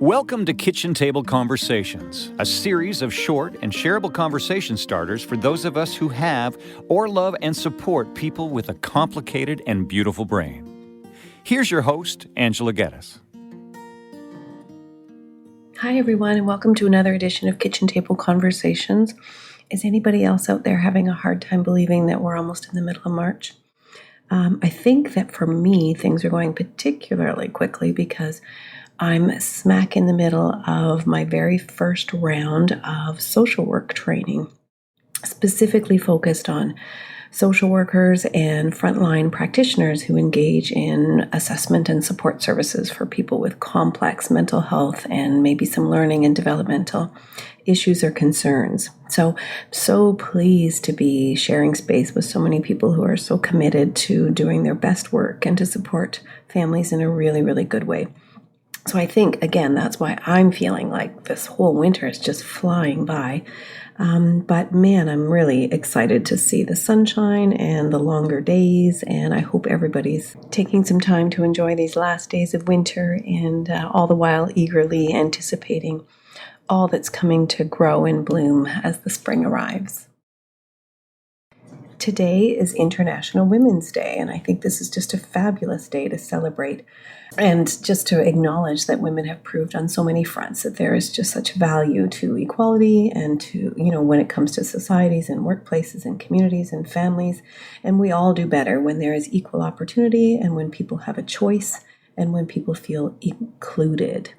Welcome to Kitchen Table Conversations, a series of short and shareable conversation starters for those of us who have or love and support people with a complicated and beautiful brain. Here's your host, Angela Geddes. Hi, everyone, and welcome to another edition of Kitchen Table Conversations. Is anybody else out there having a hard time believing that we're almost in the middle of March? I think that for me, things are going particularly quickly because I'm smack in the middle of my very first round of social work training, specifically focused on social workers and frontline practitioners who engage in assessment and support services for people with complex mental health and maybe some learning and developmental issues or concerns. So pleased to be sharing space with so many people who are so committed to doing their best work and to support families in a really, really good way. So I think, again, that's why I'm feeling like this whole winter is just flying by. But man, I'm really excited to see the sunshine and the longer days, and I hope everybody's taking some time to enjoy these last days of winter and all the while eagerly anticipating all that's coming to grow and bloom as the spring arrives. Today is International Women's Day, and I think this is just a fabulous day to celebrate and just to acknowledge that women have proved on so many fronts that there is just such value to equality and to, when it comes to societies and workplaces and communities and families. And we all do better when there is equal opportunity and when people have a choice and when people feel included.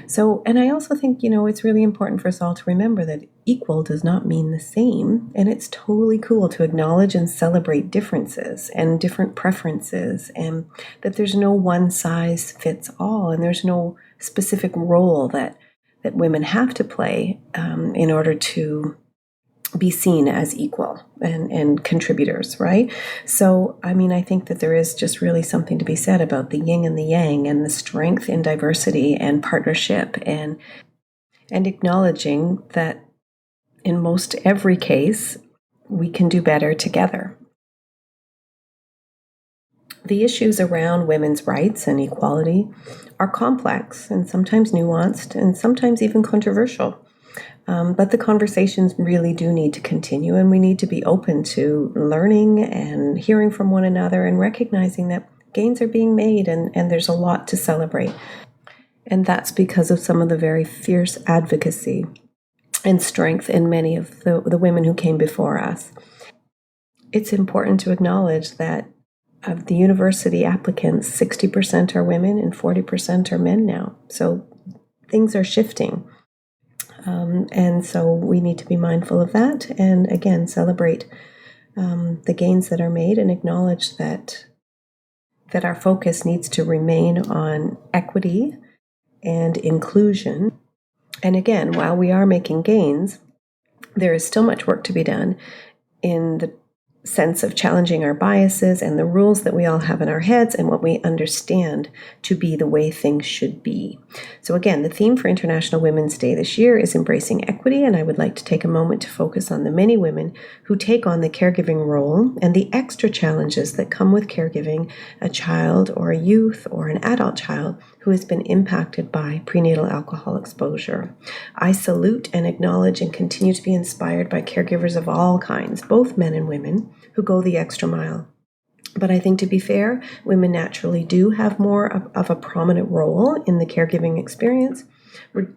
So, and I also think, it's really important for us all to remember that equal does not mean the same. And it's totally cool to acknowledge and celebrate differences and different preferences, and that there's no one size fits all. And there's no specific role that women have to play in order to be seen as equal and contributors, right? So, I think that there is just really something to be said about the yin and the yang and the strength in diversity and partnership and acknowledging that in most every case, we can do better together. The issues around women's rights and equality are complex and sometimes nuanced and sometimes even controversial. But the conversations really do need to continue, and we need to be open to learning and hearing from one another and recognizing that gains are being made and there's a lot to celebrate. And that's because of some of the very fierce advocacy and strength in many of the women who came before us. It's important to acknowledge that of the university applicants, 60% are women and 40% are men now. So things are shifting. And so we need to be mindful of that and, again, celebrate the gains that are made and acknowledge that our focus needs to remain on equity and inclusion. And again, while we are making gains, there is still much work to be done in the sense of challenging our biases and the rules that we all have in our heads and what we understand to be the way things should be. So again, the theme for International Women's Day this year is embracing equity, and I would like to take a moment to focus on the many women who take on the caregiving role and the extra challenges that come with caregiving a child or a youth or an adult child who has been impacted by prenatal alcohol exposure. I salute and acknowledge and continue to be inspired by caregivers of all kinds, both men and women, who go the extra mile. But I think, to be fair, women naturally do have more of a prominent role in the caregiving experience.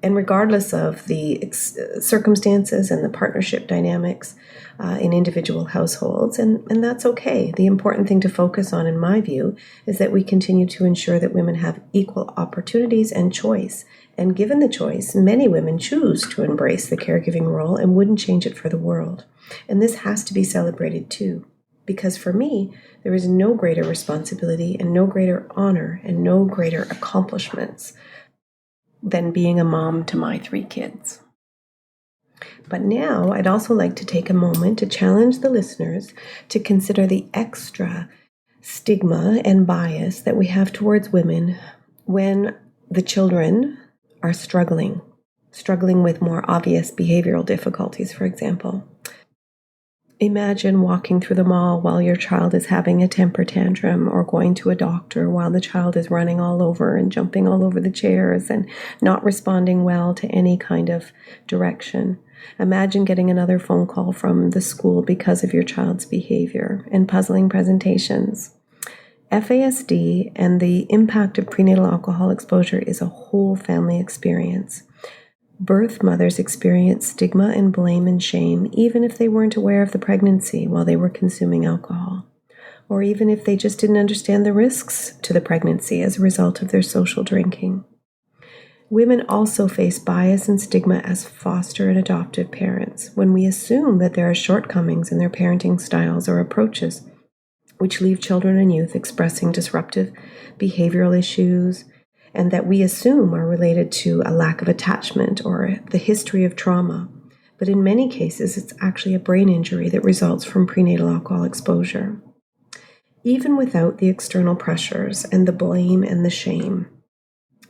And regardless of the circumstances and the partnership dynamics in individual households, and that's okay. The important thing to focus on, in my view, is that we continue to ensure that women have equal opportunities and choice. And given the choice, many women choose to embrace the caregiving role and wouldn't change it for the world. And this has to be celebrated too, because for me, there is no greater responsibility and no greater honor and no greater accomplishments than being a mom to my 3 kids. But now I'd also like to take a moment to challenge the listeners to consider the extra stigma and bias that we have towards women when the children are struggling with more obvious behavioral difficulties, for example. Imagine walking through the mall while your child is having a temper tantrum, or going to a doctor while the child is running all over and jumping all over the chairs and not responding well to any kind of direction. Imagine getting another phone call from the school because of your child's behavior, and puzzling presentations. FASD and the impact of prenatal alcohol exposure is a whole family experience. Birth mothers experience stigma and blame and shame, even if they weren't aware of the pregnancy while they were consuming alcohol, or even if they just didn't understand the risks to the pregnancy as a result of their social drinking. Women also face bias and stigma as foster and adoptive parents when we assume that there are shortcomings in their parenting styles or approaches, which leave children and youth expressing disruptive behavioral issues, and that we assume are related to a lack of attachment or the history of trauma. But in many cases, it's actually a brain injury that results from prenatal alcohol exposure. Even without the external pressures and the blame and the shame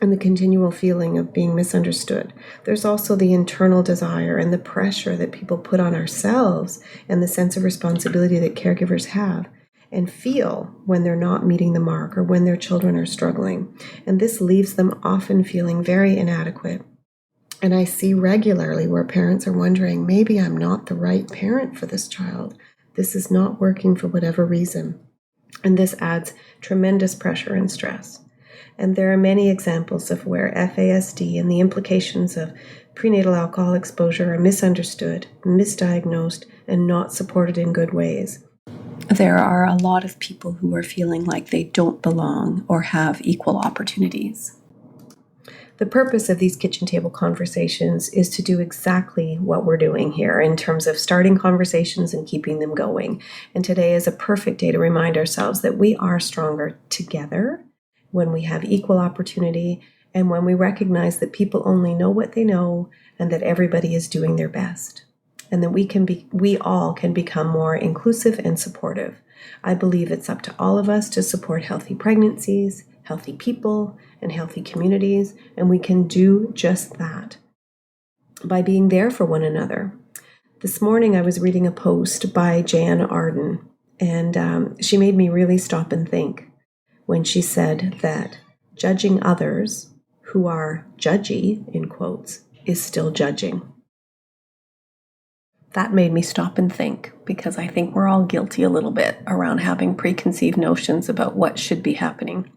and the continual feeling of being misunderstood, there's also the internal desire and the pressure that people put on ourselves, and the sense of responsibility that caregivers have and feel when they're not meeting the mark or when their children are struggling. And this leaves them often feeling very inadequate. And I see regularly where parents are wondering, maybe I'm not the right parent for this child. This is not working for whatever reason. And this adds tremendous pressure and stress. And there are many examples of where FASD and the implications of prenatal alcohol exposure are misunderstood, misdiagnosed, and not supported in good ways. There are a lot of people who are feeling like they don't belong or have equal opportunities. The purpose of these kitchen table conversations is to do exactly what we're doing here in terms of starting conversations and keeping them going. And today is a perfect day to remind ourselves that we are stronger together when we have equal opportunity, and when we recognize that people only know what they know, and that everybody is doing their best. And that we all can become more inclusive and supportive. I believe it's up to all of us to support healthy pregnancies, healthy people, and healthy communities, and we can do just that by being there for one another. This morning I was reading a post by Jan Arden, and she made me really stop and think when she said that judging others who are judgy, in quotes, is still judging. That made me stop and think, because I think we're all guilty a little bit around having preconceived notions about what should be happening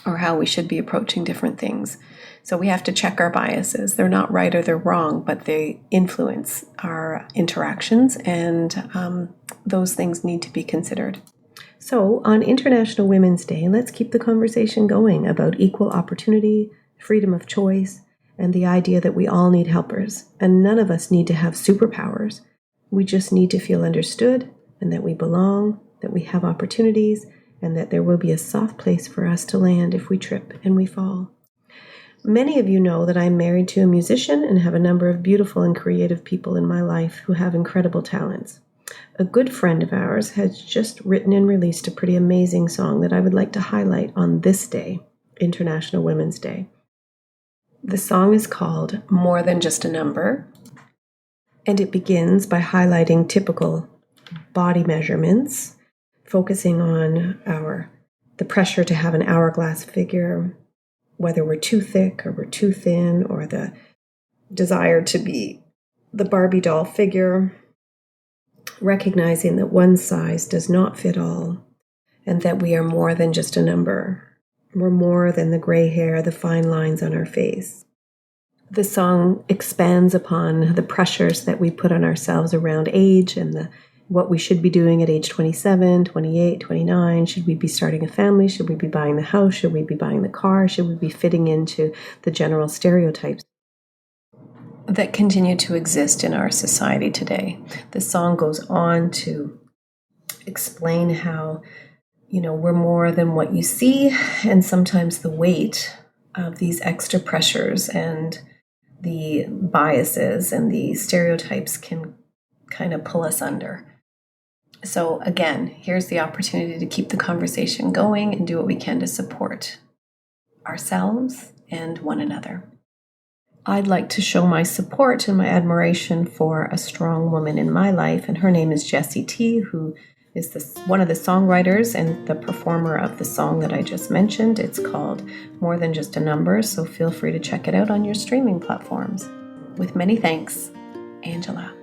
or how we should be approaching different things. So we have to check our biases. They're not right or they're wrong, but they influence our interactions, and those things need to be considered. So on International Women's Day, let's keep the conversation going about equal opportunity, freedom of choice, and the idea that we all need helpers, and none of us need to have superpowers. We just need to feel understood, and that we belong, that we have opportunities, and that there will be a soft place for us to land if we trip and we fall. Many of you know that I'm married to a musician and have a number of beautiful and creative people in my life who have incredible talents. A good friend of ours has just written and released a pretty amazing song that I would like to highlight on this day, International Women's Day. The song is called More Than Just a Number, and it begins by highlighting typical body measurements, focusing on the pressure to have an hourglass figure, whether we're too thick or we're too thin, or the desire to be the Barbie doll figure, recognizing that one size does not fit all, and that we are more than just a number. We're more than the gray hair, the fine lines on our face. The song expands upon the pressures that we put on ourselves around age and what we should be doing at age 27, 28, 29. Should we be starting a family? Should we be buying the house? Should we be buying the car? Should we be fitting into the general stereotypes that continue to exist in our society today? The song goes on to explain how, we're more than what you see, and sometimes the weight of these extra pressures and the biases and the stereotypes can kind of pull us under. So again, here's the opportunity to keep the conversation going and do what we can to support ourselves and one another. I'd like to show my support and my admiration for a strong woman in my life, and her name is Jessie T, who is one of the songwriters and the performer of the song that I just mentioned. It's called More Than Just a Number, so feel free to check it out on your streaming platforms. With many thanks, Angela.